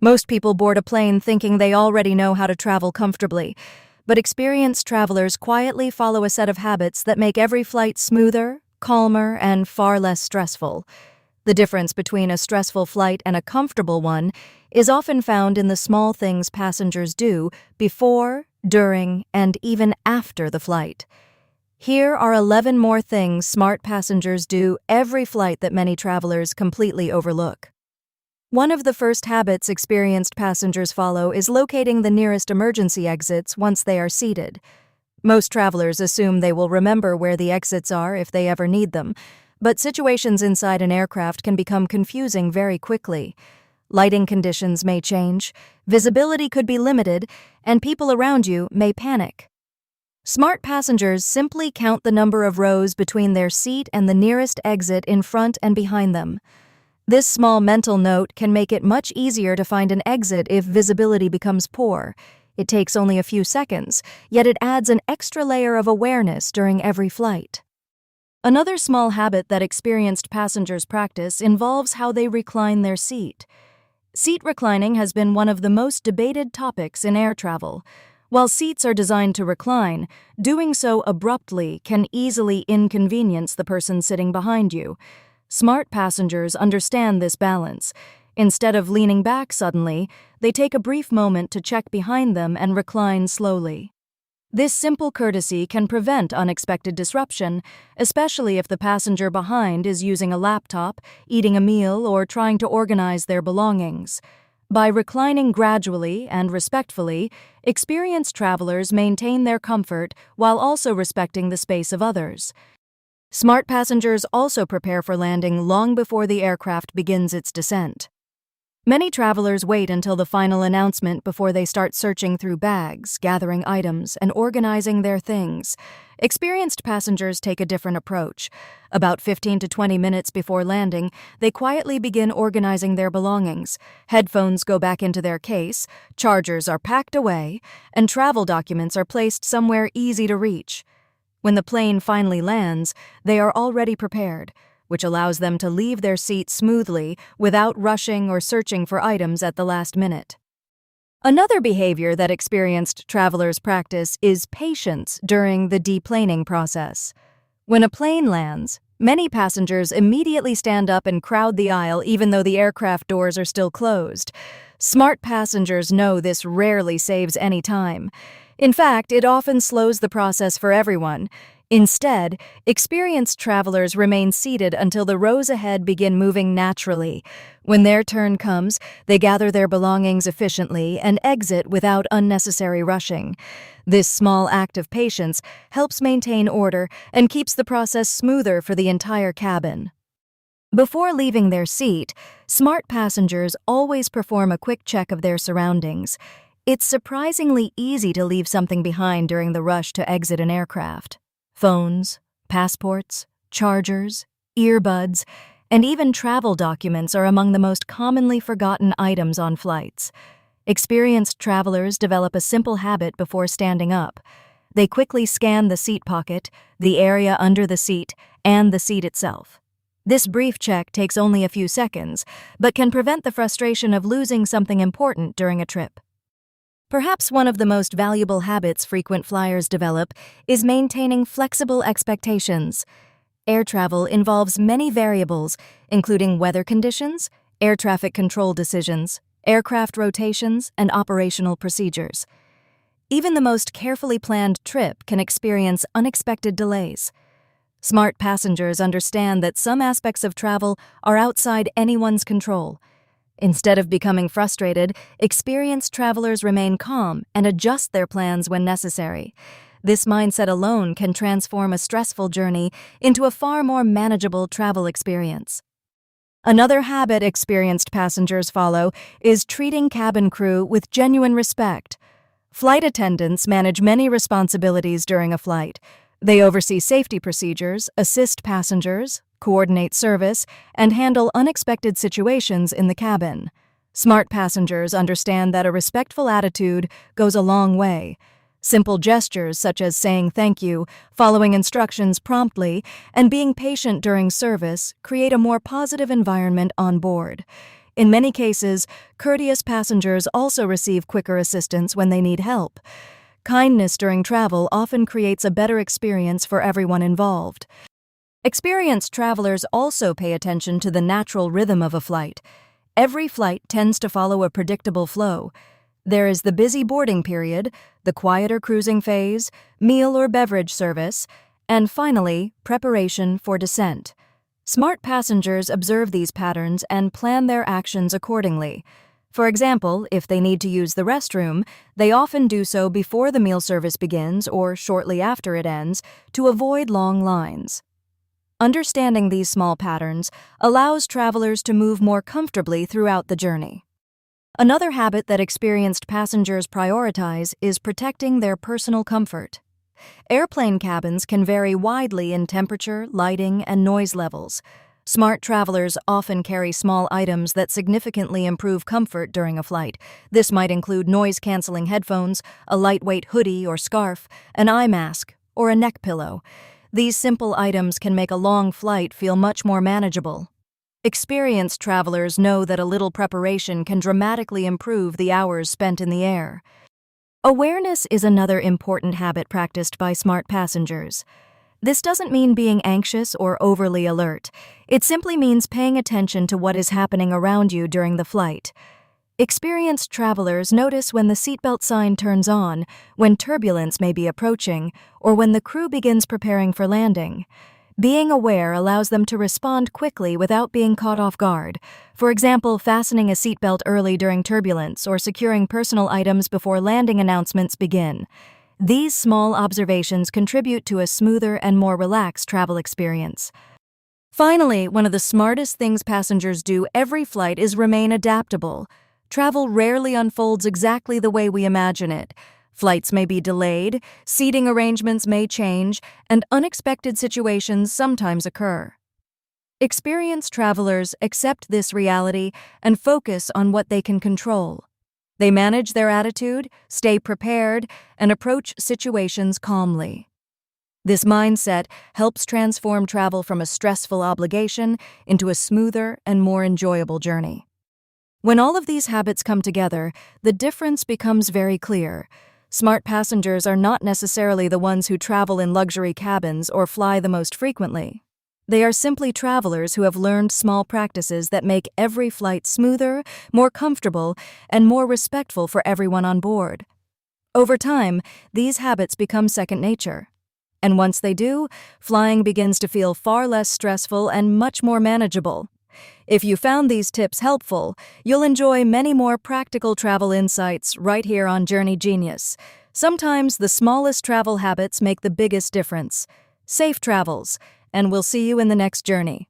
Most people board a plane thinking they already know how to travel comfortably, but experienced travelers quietly follow a set of habits that make every flight smoother, calmer, and far less stressful. The difference between a stressful flight and a comfortable one is often found in the small things passengers do before, during, and even after the flight. Here are 11 more things smart passengers do every flight that many travelers completely overlook. One of the first habits experienced passengers follow is locating the nearest emergency exits once they are seated. Most travelers assume they will remember where the exits are if they ever need them, but situations inside an aircraft can become confusing very quickly. Lighting conditions may change, visibility could be limited, and people around you may panic. Smart passengers simply count the number of rows between their seat and the nearest exit in front and behind them. This small mental note can make it much easier to find an exit if visibility becomes poor. It takes only a few seconds, yet it adds an extra layer of awareness during every flight. Another small habit that experienced passengers practice involves how they recline their seat. Seat reclining has been one of the most debated topics in air travel. While seats are designed to recline, doing so abruptly can easily inconvenience the person sitting behind you. Smart passengers understand this balance. Instead of leaning back suddenly, they take a brief moment to check behind them and recline slowly. This simple courtesy can prevent unexpected disruption, especially if the passenger behind is using a laptop, eating a meal, or trying to organize their belongings. By reclining gradually and respectfully, experienced travelers maintain their comfort while also respecting the space of others. Smart passengers also prepare for landing long before the aircraft begins its descent. Many travelers wait until the final announcement before they start searching through bags, gathering items, and organizing their things. Experienced passengers take a different approach. About 15 to 20 minutes before landing, they quietly begin organizing their belongings. Headphones go back into their case, chargers are packed away, and travel documents are placed somewhere easy to reach. When the plane finally lands, they are already prepared, which allows them to leave their seat smoothly without rushing or searching for items at the last minute. Another behavior that experienced travelers practice is patience during the deplaning process. When a plane lands, many passengers immediately stand up and crowd the aisle even though the aircraft doors are still closed. Smart passengers know this rarely saves any time. In fact, it often slows the process for everyone. Instead, experienced travelers remain seated until the rows ahead begin moving naturally. When their turn comes, they gather their belongings efficiently and exit without unnecessary rushing. This small act of patience helps maintain order and keeps the process smoother for the entire cabin. Before leaving their seat, smart passengers always perform a quick check of their surroundings. It's surprisingly easy to leave something behind during the rush to exit an aircraft. Phones, passports, chargers, earbuds, and even travel documents are among the most commonly forgotten items on flights. Experienced travelers develop a simple habit before standing up. They quickly scan the seat pocket, the area under the seat, and the seat itself. This brief check takes only a few seconds, but can prevent the frustration of losing something important during a trip. Perhaps one of the most valuable habits frequent flyers develop is maintaining flexible expectations. Air travel involves many variables, including weather conditions, air traffic control decisions, aircraft rotations, and operational procedures. Even the most carefully planned trip can experience unexpected delays. Smart passengers understand that some aspects of travel are outside anyone's control. Instead of becoming frustrated, experienced travelers remain calm and adjust their plans when necessary. This mindset alone can transform a stressful journey into a far more manageable travel experience. Another habit experienced passengers follow is treating cabin crew with genuine respect. Flight attendants manage many responsibilities during a flight. They oversee safety procedures, assist passengers, coordinate service, and handle unexpected situations in the cabin. Smart passengers understand that a respectful attitude goes a long way. Simple gestures such as saying thank you, following instructions promptly, and being patient during service create a more positive environment on board. In many cases, courteous passengers also receive quicker assistance when they need help. Kindness during travel often creates a better experience for everyone involved. Experienced travelers also pay attention to the natural rhythm of a flight. Every flight tends to follow a predictable flow. There is the busy boarding period, the quieter cruising phase, meal or beverage service, and finally, preparation for descent. Smart passengers observe these patterns and plan their actions accordingly. For example, if they need to use the restroom, they often do so before the meal service begins or shortly after it ends to avoid long lines. Understanding these small patterns allows travelers to move more comfortably throughout the journey. Another habit that experienced passengers prioritize is protecting their personal comfort. Airplane cabins can vary widely in temperature, lighting, and noise levels. Smart travelers often carry small items that significantly improve comfort during a flight. This might include noise-canceling headphones, a lightweight hoodie or scarf, an eye mask, or a neck pillow. These simple items can make a long flight feel much more manageable. Experienced travelers know that a little preparation can dramatically improve the hours spent in the air. Awareness is another important habit practiced by smart passengers. This doesn't mean being anxious or overly alert. It simply means paying attention to what is happening around you during the flight. Experienced travelers notice when the seatbelt sign turns on, when turbulence may be approaching, or when the crew begins preparing for landing. Being aware allows them to respond quickly without being caught off guard. For example, fastening a seatbelt early during turbulence or securing personal items before landing announcements begin. These small observations contribute to a smoother and more relaxed travel experience. Finally, one of the smartest things passengers do every flight is remain adaptable. Travel rarely unfolds exactly the way we imagine it. Flights may be delayed, seating arrangements may change, and unexpected situations sometimes occur. Experienced travelers accept this reality and focus on what they can control. They manage their attitude, stay prepared, and approach situations calmly. This mindset helps transform travel from a stressful obligation into a smoother and more enjoyable journey. When all of these habits come together, the difference becomes very clear. Smart passengers are not necessarily the ones who travel in luxury cabins or fly the most frequently. They are simply travelers who have learned small practices that make every flight smoother, more comfortable, and more respectful for everyone on board. Over time, these habits become second nature. And once they do, flying begins to feel far less stressful and much more manageable. If you found these tips helpful, you'll enjoy many more practical travel insights right here on Journey Genius. Sometimes the smallest travel habits make the biggest difference. Safe travels, and we'll see you in the next journey.